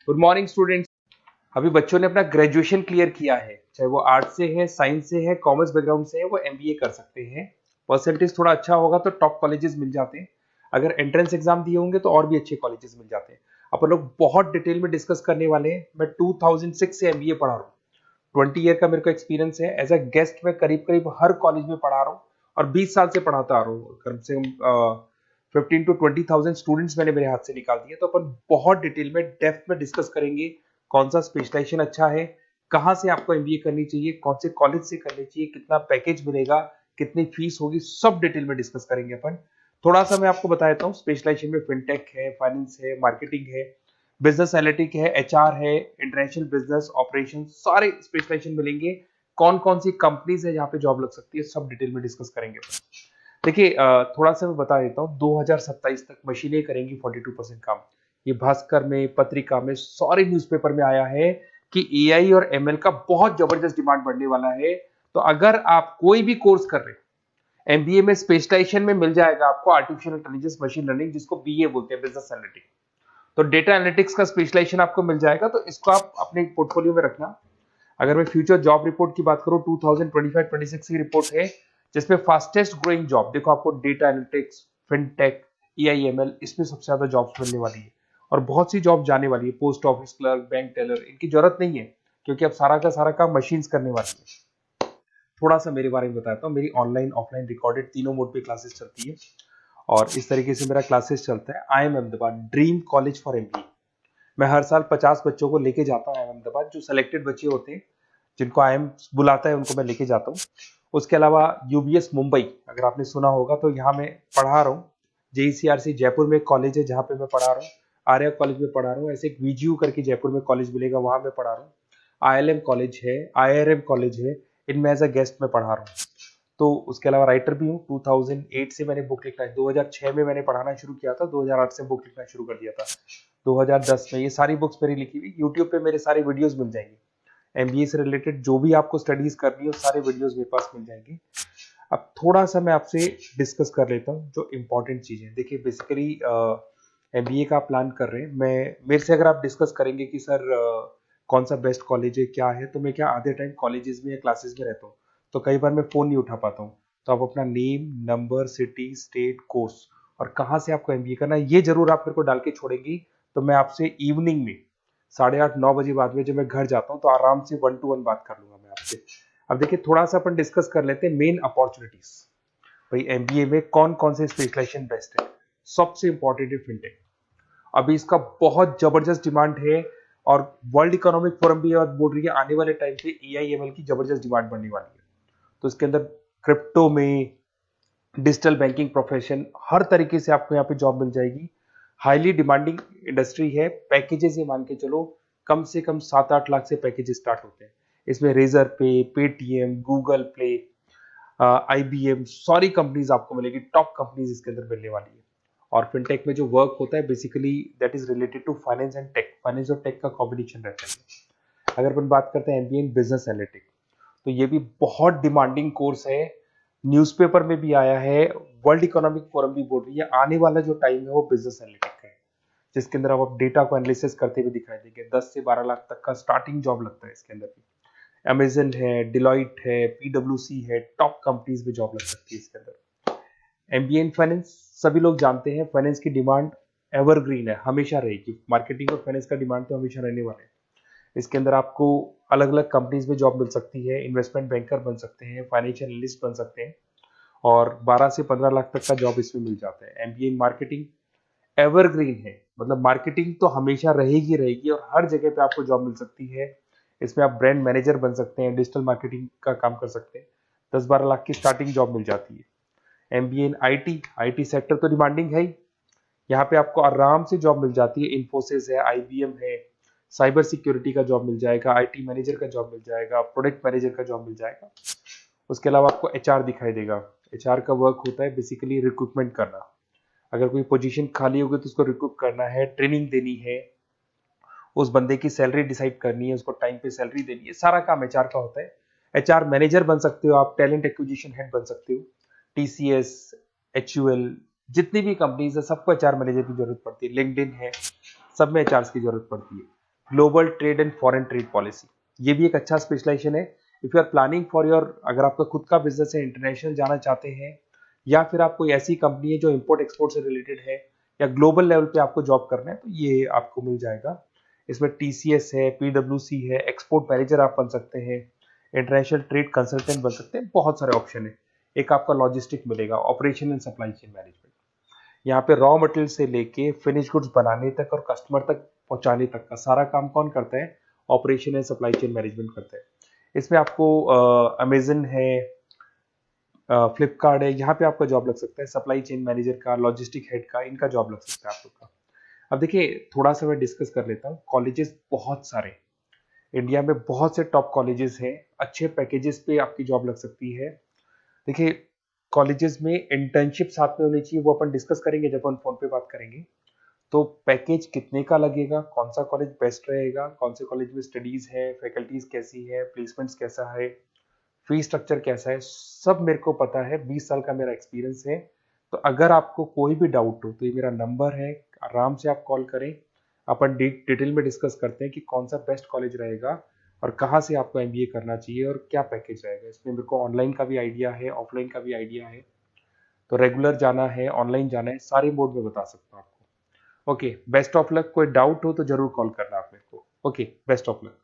Good morning students. अभी बच्चों ने अपना ग्रेजुएशन क्लियर किया है, चाहे वो आर्ट्स से है, साइंस से है, कॉमर्स बैकग्राउंड से है, वो एमबीए कर सकते हैं। परसेंटेज थोड़ा अच्छा होगा तो टॉप कॉलेजेस मिल जाते हैं। अगर एंट्रेंस एग्जाम दिए होंगे तो और भी अच्छे कॉलेजेस मिल जाते हैं। अपन लोग बहुत डिटेल में डिस्कस करने वाले हैं। मैं 2006 से एमबीए पढ़ा रहा हूँ। 20 ईयर का मेरे को एक्सपीरियंस है। एज अ गेस्ट मैं करीब करीब हर कॉलेज में पढ़ा रहा हूँ और 20 साल से पढ़ाता आ रहा हूँ। कम से कम 15 to 20,000 स्टूडेंट्स मैंने मेरे हाथ से निकाल दिए। तो अपन बहुत डिटेल में डेप्थ में डिस्कस करेंगे कौन सा स्पेशलाइजेशन अच्छा है, कहाँ से आपको एमबीए करनी चाहिए, कौन से कॉलेज से करनी चाहिए, कितना पैकेज मिलेगा, कितनी फीस होगी, सब डिटेल में डिस्कस करेंगे अपन। थोड़ा सा मैं आपको बता देता हूँ। स्पेशलाइजेशन में फिनटेक है, फाइनेंस है, मार्केटिंग है, बिजनेस एनालिटिक है, एचआर है, इंटरनेशनल बिजनेस ऑपरेशन, सारे स्पेशलाइजेशन मिलेंगे। कौन कौन सी कंपनीज है जहाँ पे जॉब लग सकती है, सब डिटेल में डिस्कस करेंगे। देखिए, थोड़ा सा मैं बता देता हूँ। 2027 तक मशीनें करेंगी 42% काम। ये भास्कर में, पत्रिका में, सारे न्यूज़पेपर में आया है कि एआई और एमएल का बहुत जबरदस्त डिमांड बढ़ने वाला है। तो अगर आप कोई भी कोर्स कर रहे हैं, एमबीए में स्पेशलाइजेशन में मिल जाएगा आपको आर्टिफिशियल इंटेलिजेंस, मशीन लर्निंग, जिसको बीए बोलते हैं, बिजनेस एनालिटिक्स। तो डेटा एनालिटिक्स का स्पेशलाइजेशन आपको मिल जाएगा, तो इसको आप अपने पोर्टफोलियो में रखना। अगर मैं फ्यूचर जॉब रिपोर्ट की बात करूं, 2025-26 की रिपोर्ट है, जिसमें फास्टेस्ट ग्रोइंग जॉब देखो आपको डेटा एनालिटिक्स, फिनटेक, ईआईएमएल, इसमें सबसे ज्यादा जॉब्स मिलने वाली है। और बहुत सी जॉब जाने वाली है। Post office clerk, bank teller, इनकी जरूरत नहीं है, क्योंकि अब सारा का सारा काम मशीन्स करने वाली है। थोड़ा सा मेरे बारे में बताता हूँ। मेरी ऑनलाइन ऑफलाइन रिकॉर्डेड तीनों मोड पे क्लासेस चलती है और इस तरीके से मेरा क्लासेस चलता है। I am Ahmedabad dream college for MBA. मैं हर साल 50 बच्चों को लेके जाता हूँ अहमदाबाद। जो सिलेक्टेड बच्चे होते हैं, जिनको आईएम बुलाता है, उनको मैं लेके जाता हूँ। उसके अलावा यूबीएस मुंबई, अगर आपने सुना होगा, तो यहाँ मैं पढ़ा रहा हूँ। जेईसीआरसी जयपुर में एक कॉलेज है जहाँ पे मैं पढ़ा रहा हूँ। आर्या कॉलेज में पढ़ा रहा हूँ। ऐसे एक वीजीयू करके जयपुर में कॉलेज मिलेगा, वहां मैं पढ़ा रहा हूँ। आईएलएम कॉलेज है, आईआरएम कॉलेज है, इनमें एज अ गेस्ट में पढ़ा रहा हूँ। तो उसके अलावा राइटर भी हूँ। 2008 से मैंने बुक लिखना है। 2006 में मैंने पढ़ाना शुरू किया था, 2008 से बुक लिखना शुरू कर दिया था। 2010 में ये सारी बुक्स मेरी लिखी हुई यूट्यूब पे मेरे सारे वीडियोस मिल जाएंगे। एमबीए से रिलेटेड जो भी आपको स्टडीज करनी है, सारे वीडियोस मेरे पास मिल जाएंगे। अब थोड़ा सा मैं आपसे डिस्कस कर लेता हूँ जो इंपॉर्टेंट चीजें। देखिए, बेसिकली एमबीए का प्लान कर रहे हैं, मैं मेरे से अगर आप डिस्कस करेंगे कि सर कौन सा बेस्ट कॉलेज है, क्या है, तो मैं क्या आधे टाइम कॉलेजेस में या क्लासेस में रहता हूँ, तो कई बार मैं फोन नहीं उठा पाता हूँ। तो आप अपना name, number, city, state, course और कहाँ से आपको एमबीए करना है, ये जरूर आप मेरे को डाल के छोड़ेंगी। तो मैं आपसे इवनिंग में 8:30-9 बजे बाद में जब मैं घर जाता हूँ, तो आराम से 1-to-1 बात कर लूंगा मैं आपसे। अब देखिए, थोड़ा सा अपन डिस्कस कर लेते हैं मेन अपॉर्चुनिटीज। भाई, एमबीए में कौन कौन से स्पेशलाइजेशन बेस्ट है। सबसे इंपॉर्टेंट है फिनटेक। अभी इसका बहुत जबरदस्त डिमांड है और वर्ल्ड इकोनॉमिक फोरम भी ये बात बोल रही है, आने वाले टाइम पे एआईएमएल की जबरदस्त डिमांड बढ़ने वाली है। तो इसके अंदर क्रिप्टो में, डिजिटल बैंकिंग प्रोफेशन, हर तरीके से आपको यहाँ पे जॉब मिल जाएगी। हाईली डिमांडिंग इंडस्ट्री है। पैकेजेस ये मान के चलो, कम से कम 7-8 लाख से पैकेजेस स्टार्ट होते हैं। इसमें रेजर पे, पेटीएम, गूगल प्ले, आईबीएम, सारी कंपनीज आपको मिलेगी। टॉप कंपनीज इसके अंदर मिलने वाली है। और फिनटेक में जो वर्क होता है, basically that is related to finance and tech. Finance और टेक का कॉम्बिनेशन रहता है। अगर अपन बात करते हैं एमबीए इन बिजनेस एनालिटिक्स, तो ये भी बहुत डिमांडिंग कोर्स है। न्यूज़पेपर में भी आया है, वर्ल्ड इकोनॉमिक फोरम भी बोल रही है आने वाला जो टाइम है वो बिजनेस एनालिटिक्स का है, जिसके अंदर आप डेटा को एनालिसिस करते हुए दिखाई देंगे। 10 से 12 लाख तक का स्टार्टिंग जॉब लगता है इसके अंदर भी। अमेजन है, डिलॉइट है, पीडब्ल्यूसी है, टॉप कंपनीज में जॉब लग सकती है इसके अंदर। एमबीए इन फाइनेंस, सभी लोग जानते हैं फाइनेंस की डिमांड एवरग्रीन है, हमेशा रहेगी। मार्केटिंग और फाइनेंस का डिमांड तो हमेशा रहने वाला है। इसके अंदर आपको अलग अलग कंपनीज में जॉब मिल सकती है। इन्वेस्टमेंट बैंकर बन सकते हैं, फाइनेंशियल एनालिस्ट बन सकते हैं और 12 से 15 लाख तक का जॉब इसमें मिल जाता है। एमबीए इन मार्केटिंग एवरग्रीन है, मतलब मार्केटिंग तो हमेशा रहेगी रहेगी और हर जगह पे आपको जॉब मिल सकती है। इसमें आप ब्रांड मैनेजर बन सकते हैं, डिजिटल मार्केटिंग का काम कर सकते हैं। 10-12 लाख की स्टार्टिंग जॉब मिल जाती है। MBA in IT, IT sector तो डिमांडिंग है ही। यहाँ पे आपको आराम से जॉब मिल जाती है। इन्फोसिस है, आईबीएम है, साइबर सिक्योरिटी का जॉब मिल जाएगा, आईटी मैनेजर का जॉब मिल जाएगा, प्रोडक्ट मैनेजर का जॉब मिल जाएगा। उसके अलावा आपको एचआर दिखाई देगा। एचआर का वर्क होता है बेसिकली रिक्रूटमेंट करना। अगर कोई पोजीशन खाली होगी तो उसको रिक्रूट करना है, ट्रेनिंग देनी है, उस बंदे की सैलरी डिसाइड करनी है, उसको टाइम पे सैलरी देनी है, सारा काम एचआर का होता है। एचआर मैनेजर बन सकते हो आप, टैलेंट एक्विजिशन हेड बन सकते हो। टीसीएस, एचयूएल, जितनी भी कंपनीज है सबको एचआर मैनेजर की जरूरत पड़ती है। लिंक्डइन है, सब में एचआर की जरूरत पड़ती है। Global trade and foreign trade policy, ये भी एक अच्छा स्पेशलाइजेशन है। If you are planning for your, अगर आपका खुद का बिजनेस है, इंटरनेशनल जाना चाहते हैं, या फिर आप कोई ऐसी कंपनी है जो इंपोर्ट एक्सपोर्ट से रिलेटेड है, या ग्लोबल लेवल पे आपको जॉब करना है, तो ये आपको मिल जाएगा। इसमें टीसीएस है, पीडब्ल्यूसी है, एक्सपोर्ट मैनेजर आप बन सकते हैं, इंटरनेशनल ट्रेड कंसल्टेंट बन सकते हैं, बहुत सारे ऑप्शन है। एक आपका लॉजिस्टिक मिलेगा, operation and supply chain management, यहाँ पे रॉ मटेरियल से लेके फिनिश गुड्स बनाने तक और कस्टमर तक पहुंचाने तक का सारा काम कौन करता है? Operation and supply chain management करता है। इसमें आपको अमेजन है, फ्लिपकार्ट है, यहाँ पे आपका जॉब लग सकता है, सप्लाई चेन मैनेजर का, लॉजिस्टिक हेड का, इनका जॉब लग सकता है आप लोग का। अब देखिए, थोड़ा सा मैं डिस्कस कर लेता हूँ। कॉलेजेस बहुत सारे इंडिया में, बहुत से टॉप कॉलेजेस हैं, अच्छे पैकेजेस पे आपकी जॉब लग सकती है। देखिए, कॉलेजेस में इंटर्नशिप साथ में होनी चाहिए, वो अपन डिस्कस करेंगे जब अपन फोन पे बात करेंगे। तो पैकेज कितने का लगेगा, कौन सा कॉलेज बेस्ट रहेगा, कौन से कॉलेज में स्टडीज है, फैकल्टीज कैसी है, प्लेसमेंट्स कैसा है, फी स्ट्रक्चर कैसा है, सब मेरे को पता है, 20 साल का मेरा एक्सपीरियंस है। तो अगर आपको कोई भी डाउट हो तो ये मेरा नंबर है, आराम से आप कॉल करें, अपन डिटेल में डिस्कस करते हैं कि कौन सा बेस्ट कॉलेज रहेगा और कहाँ से आपको एमबीए करना चाहिए और क्या पैकेज रहेगा। इसमें मेरे को ऑनलाइन का भी आइडिया है, ऑफलाइन का भी आइडिया है, तो रेगुलर जाना है, ऑनलाइन जाना है, सारे मोड में बता सकता हूँ आपको। Okay, best of luck. कोई डाउट हो तो जरूर कॉल करना आप मेरे को। Okay, best of luck.